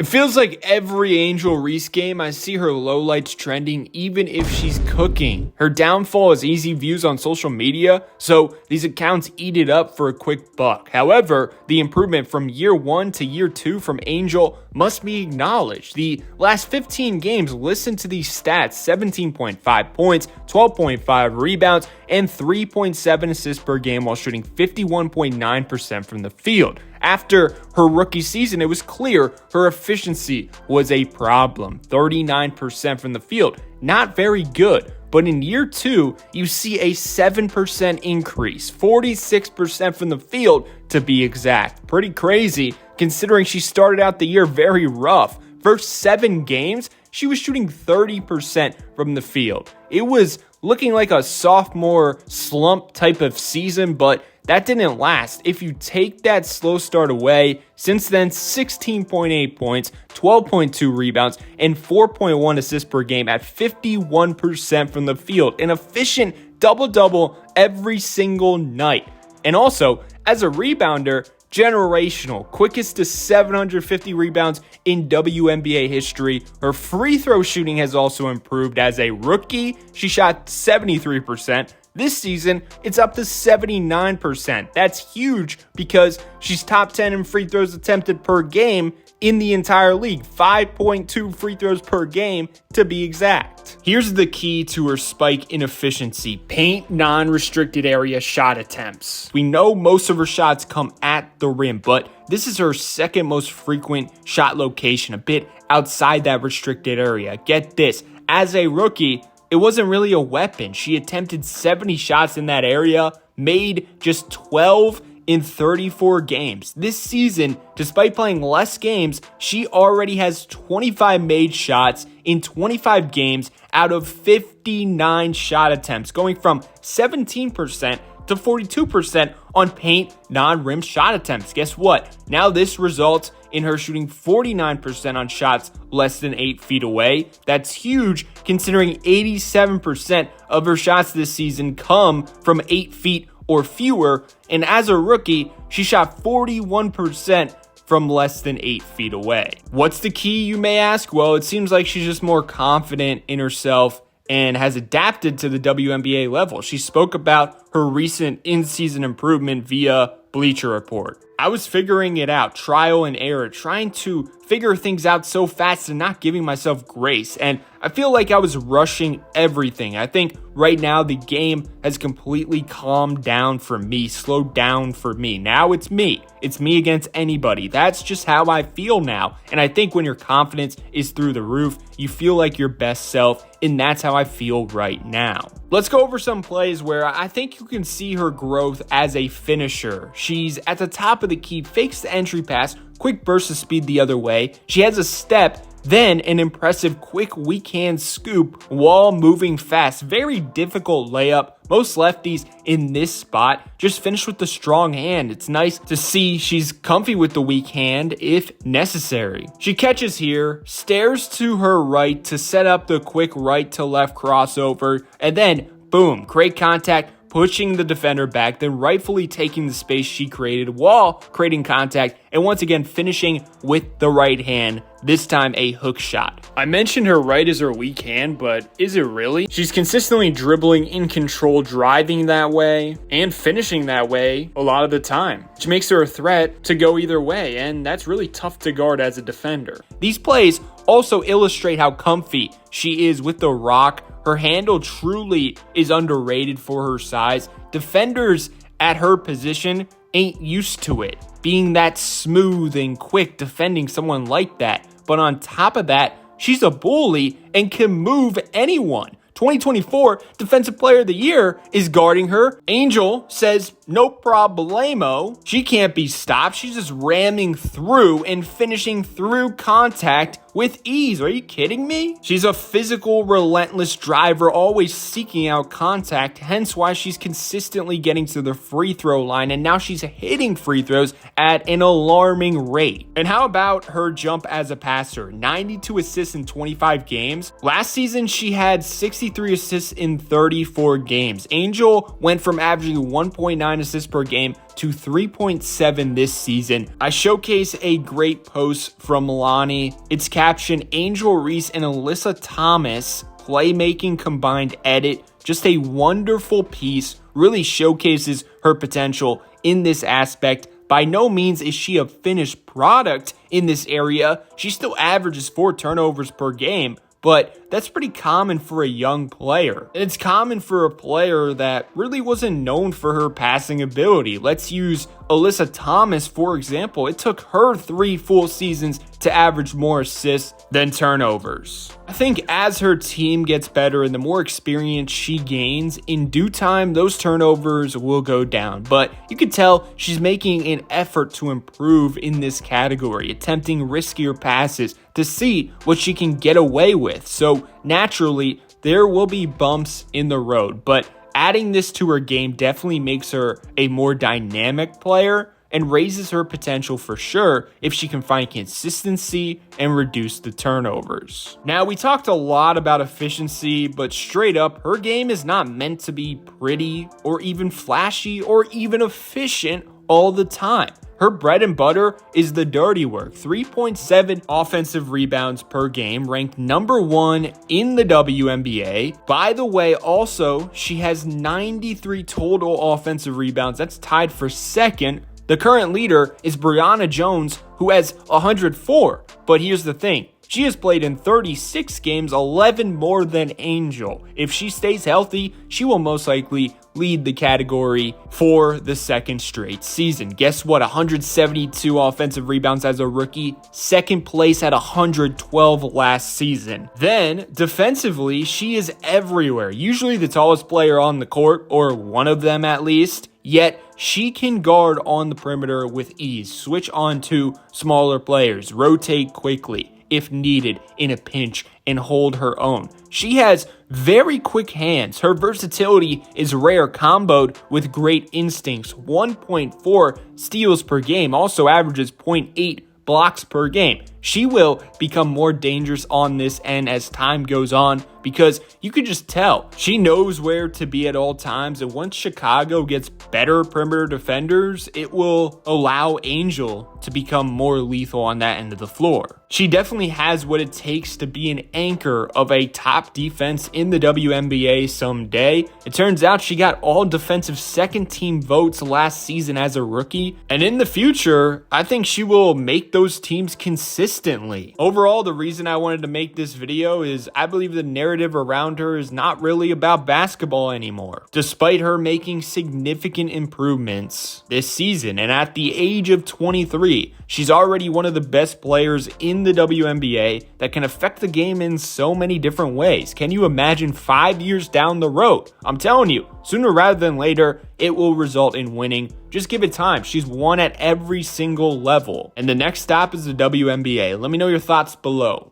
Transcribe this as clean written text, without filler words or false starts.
It feels like every Angel Reese game I see her lowlights trending even if she's cooking. Her downfall is easy views on social media, so these accounts eat it up for a quick buck. However, the improvement from year 1 to year 2 from Angel must be acknowledged. The last 15 games, listen to these stats: 17.5 points, 12.5 rebounds, and 3.7 assists per game while shooting 51.9% from the field. After her rookie season, it was clear her efficiency was a problem. 39% from the field, not very good. But in year 2, you see a 7% increase, 46% from the field to be exact. Pretty crazy considering she started out the year very rough. First 7 games, she was shooting 30% from the field. It was looking like a sophomore slump type of season, but that didn't last. If you take that slow start away, since then 16.8 points, 12.2 rebounds, and 4.1 assists per game at 51% from the field. An efficient double-double every single night. And also, as a rebounder, generational, quickest to 750 rebounds in WNBA history. Her free throw shooting has also improved. As a rookie, she shot 73%. This season, it's up to 79%. That's huge because she's top 10 in free throws attempted per game in the entire league. 5.2 free throws per game to be exact. Here's the key to her spike in efficiency: paint non-restricted area shot attempts. We know most of her shots come at the rim, but this is her second most frequent shot location, a bit outside that restricted area. Get this, as a rookie, it wasn't really a weapon. She attempted 70 shots in that area, made just 12 in 34 games. This season, despite playing less games, she already has 25 made shots in 25 games out of 59 shot attempts, going from 17% to 42% on paint non-rim shot attempts. Guess what? Now this results in her shooting 49% on shots less than 8 feet away. That's huge considering 87% of her shots this season come from 8 feet or fewer. And as a rookie, she shot 41% from less than 8 feet away. What's the key, you may ask? Well, it seems like she's just more confident in herself and has adapted to the WNBA level. She spoke about her recent in-season improvement via Bleacher Report. I was figuring it out, trial and error, trying to figure things out so fast and not giving myself grace. And I feel like I was rushing everything. I think right now the game has completely calmed down for me, slowed down for me. Now it's me. It's me against anybody. That's just how I feel now. And I think when your confidence is through the roof, you feel like your best self. And that's how I feel right now. Let's go over some plays where I think you can see her growth as a finisher. She's at the top of the key, fakes the entry pass, quick burst of speed the other way. She has a step, then an impressive quick weak hand scoop while moving fast. Very difficult layup. Most lefties in this spot just finish with the strong hand. It's nice to see she's comfy with the weak hand if necessary. She catches here, stares to her right to set up the quick right to left crossover, and then boom, great contact, pushing the defender back, then rightfully taking the space she created while creating contact, and once again finishing with the right hand, this time a hook shot. I mentioned her right is her weak hand, but is it really? She's consistently dribbling in control, driving that way, and finishing that way a lot of the time, which makes her a threat to go either way, and that's really tough to guard as a defender. These plays also illustrate how comfy she is with the rock. Her handle truly is underrated for her size. Defenders at her position ain't used to it, being that smooth and quick defending someone like that. But on top of that, she's a bully and can move anyone. 2024 Defensive Player of the Year is guarding her. Angel says no problemo. She can't be stopped. She's just ramming through and finishing through contact with ease. Are you kidding me? She's a physical, relentless driver, always seeking out contact, hence why she's consistently getting to the free throw line, and now she's hitting free throws at an alarming rate. And how about her jump as a passer? 92 assists in 25 games. Last season, she had 63 assists in 34 games. Angel went from averaging 1.9 assists per game to 3.7 this season. I showcase a great post from Lonnie. It's captioned Angel Reese and Alyssa Thomas playmaking combined edit. Just a wonderful piece, really showcases her potential in this aspect. By no means is she a finished product in this area. She still averages 4 turnovers per game, but that's pretty common for a young player. And it's common for a player that really wasn't known for her passing ability. Let's use Alyssa Thomas, for example. It took her 3 full seasons to average more assists than turnovers. I think as her team gets better and the more experience she gains, in due time, those turnovers will go down. But you can tell she's making an effort to improve in this category, attempting riskier passes to see what she can get away with. So naturally, there will be bumps in the road, but adding this to her game definitely makes her a more dynamic player and raises her potential for sure if she can find consistency and reduce the turnovers. Now, we talked a lot about efficiency, but straight up, her game is not meant to be pretty or even flashy or even efficient all the time. Her bread and butter is the dirty work. 3.7 offensive rebounds per game, ranked number 1 in the WNBA. By the way, also, she has 93 total offensive rebounds. That's tied for second. The current leader is Brianna Jones, who has 104. But here's the thing. She has played in 36 games, 11 more than Angel. If she stays healthy, she will most likely lead the category for the second straight season. Guess what? 172 offensive rebounds as a rookie. Second place at 112 last season. Then, defensively, she is everywhere. Usually the tallest player on the court, or one of them at least. Yet, she can guard on the perimeter with ease, switch on to smaller players, rotate quickly if needed in a pinch, and hold her own. She has very quick hands. Her versatility is rare, comboed with great instincts. 1.4 steals per game, also averages 0.8 blocks per game. She will become more dangerous on this end as time goes on because you can just tell she knows where to be at all times. And once Chicago gets better perimeter defenders, it will allow Angel to become more lethal on that end of the floor. She definitely has what it takes to be an anchor of a top defense in the WNBA someday. It turns out she got all defensive second team votes last season as a rookie. And in the future, I think she will make those teams consistently. Overall, the reason I wanted to make this video is I believe the narrative around her is not really about basketball anymore. Despite her making significant improvements this season, and at the age of 23, she's already one of the best players in the WNBA that can affect the game in so many different ways. Can you imagine 5 years down the road? I'm telling you, sooner rather than later, it will result in winning. Just give it time. She's won at every single level. And the next stop is the WNBA. Let me know your thoughts below.